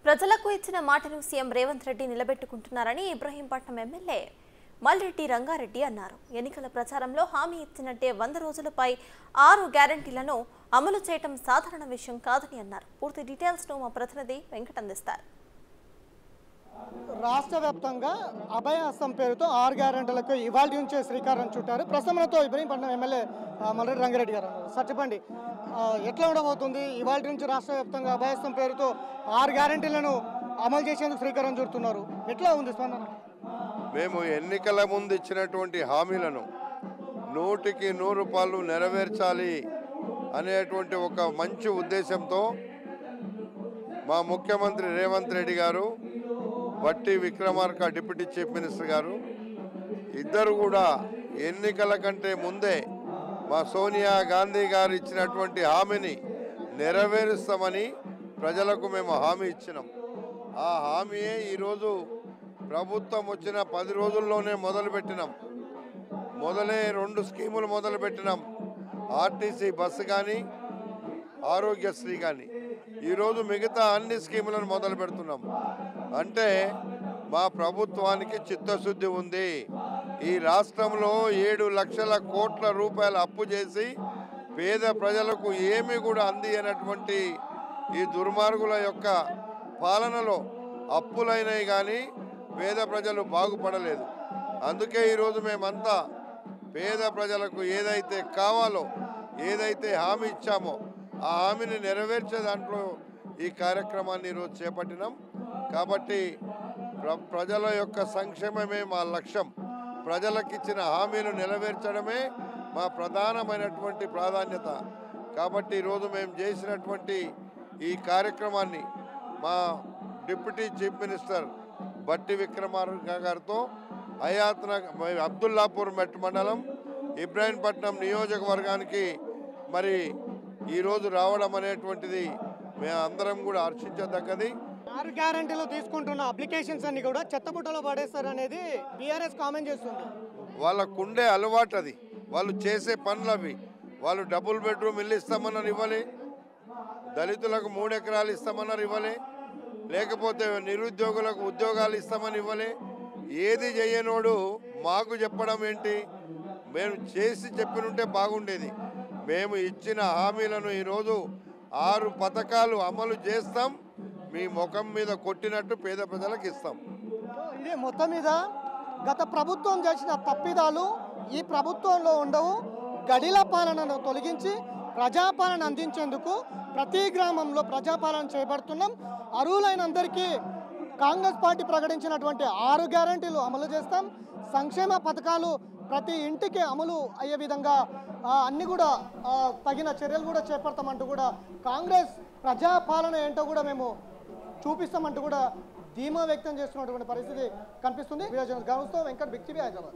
ప్రజలకు ఇచ్చిన మాటను సీఎం రేవంత్ రెడ్డి నిలబెట్టుకుంటున్నారని ఇబ్రహీంపట్నం ఎమ్మెల్యే మల్రెడ్డి రంగారెడ్డి అన్నారు. ఎన్నికల ప్రచారంలో హామీ ఇచ్చినట్టే 100 రోజులపై 6 గ్యారెంటీలను అమలు చేయడం సాధారణ విషయం కాదని అన్నారు. పూర్తి డీటెయిల్స్ ను మా ప్రతినిధి వెంకట్ అందిస్తారు. రాష్ట్ర వ్యాప్తంగా అభయ హస్తం పేరుతో 6 గ్యారెంటీలకు ఇవాళ నుంచే శ్రీకారం చుట్టారు. ప్రస్తుతంతో ఇబ్రహీంపట్నం ఎమ్మెల్యే మల్రెడ్డి రంగారెడ్డి గారు సార్ చెప్పండి, ఎట్లా ఉండబోతుంది? ఇవాళ నుంచి రాష్ట్ర వ్యాప్తంగా అభయ హస్తం పేరుతో 6 గ్యారెంటీలను అమలు చేసేందుకు శ్రీకారం చుడుతున్నారు. ఎట్లా ఉంది స్పందన? మేము ఎన్నికల ముందు ఇచ్చినటువంటి హామీలను 100కి 100 రూపాయలు నెరవేర్చాలి అనేటువంటి ఒక మంచి ఉద్దేశంతో మా ముఖ్యమంత్రి రేవంత్ రెడ్డి గారు, బట్టి విక్రమార్క డిప్యూటీ చీఫ్ మినిస్టర్ గారు ఇద్దరు కూడా ఎన్నికల కంటే ముందే మా సోనియా గాంధీ గారు ఇచ్చినటువంటి హామీని నెరవేరుస్తామని ప్రజలకు మేము హామీ ఇచ్చినాం. ఆ హామీయే ఈరోజు ప్రభుత్వం వచ్చిన 10 రోజుల్లోనే మొదలుపెట్టినాం. మొదలే 2 స్కీములు మొదలుపెట్టినాం. ఆర్టీసీ బస్సు కానీ, ఆరోగ్యశ్రీ కానీ. ఈరోజు మిగతా అన్ని స్కీములను మొదలు పెడుతున్నాం. అంటే మా ప్రభుత్వానికి చిత్తశుద్ధి ఉంది. ఈ రాష్ట్రంలో 7 లక్షల కోట్ల రూపాయల అప్పు చేసి పేద ప్రజలకు ఏమీ కూడా అందియనటువంటి ఈ దుర్మార్గుల యొక్క పాలనలో అప్పులైనవి కానీ పేద ప్రజలు బాగుపడలేదు. అందుకే ఈరోజు మేమంతా పేద ప్రజలకు ఏదైతే కావాలో, ఏదైతే హామీ ఇచ్చామో ఆ హామీని నెరవేర్చే దాంట్లో ఈ కార్యక్రమాన్ని ఈరోజు చేపట్టినాం. కాబట్టి ప్రజల యొక్క సంక్షేమమే మా లక్ష్యం. ప్రజలకు ఇచ్చిన హామీలు నెరవేర్చడమే మా ప్రధానమైనటువంటి ప్రాధాన్యత. కాబట్టి ఈరోజు మేము చేసినటువంటి ఈ కార్యక్రమాన్ని మా డిప్యూటీ చీఫ్ మినిస్టర్ బట్టి విక్రమార్క గారితో అబ్దుల్లాపూర్ మెట్ మండలం ఇబ్రహీంపట్నం నియోజకవర్గానికి మరి ఈరోజు రావడం అనేటువంటిది మేము అందరం కూడా హర్షించదగ్గది. 6 గ్యారెంటీలు తీసుకుంటున్న అప్లికేషన్స్ అన్ని కూడా చెత్తబుట్టలో పడేస్తారు అనేది బీఆర్ఎస్ కామెంట్ చేస్తుంది. వాళ్ళకుండే అలవాటు అది, వాళ్ళు చేసే పనులు అవి. వాళ్ళు డబుల్ బెడ్రూమ్ ఇల్లు ఇస్తామన్నారు ఇవ్వలే, దళితులకు 3 ఎకరాలు ఇస్తామన్నారు ఇవ్వలే, లేకపోతే నిరుద్యోగులకు ఉద్యోగాలు ఇస్తామని ఇవ్వలే. ఏది చేయనోడు మాకు చెప్పడం ఏంటి? మేము చేసి చెప్పినుంటే బాగుండేది. మేము ఇచ్చిన హామీలను ఈరోజు 6 పథకాలు అమలు చేస్తాం. మీ ముఖం మీద కొట్టినట్టు పేద ప్రజలకు ఇస్తాం. ఇది మొత్తం మీద గత ప్రభుత్వం చేసిన తప్పిదాలు ఈ ప్రభుత్వంలో ఉండవు. గడిల పాలనను తొలగించి ప్రజాపాలన అందించేందుకు ప్రతి గ్రామంలో ప్రజాపాలన చేపడుతున్నాం. అర్హులైన అందరికీ కాంగ్రెస్ పార్టీ ప్రకటించినటువంటి 6 గ్యారెంటీలు అమలు చేస్తాం. సంక్షేమ పథకాలు ప్రతి ఇంటికి అమలు అయ్యే విధంగా అన్ని కూడా తగిన చర్యలు కూడా చేపడతామంటూ కూడా కాంగ్రెస్ ప్రజాపాలన ఏంటో కూడా మేము చూపిస్తామంటూ కూడా ధీమా వ్యక్తం చేస్తున్నటువంటి పరిస్థితి కనిపిస్తుంది. Venkat, big TV, Hyderabad.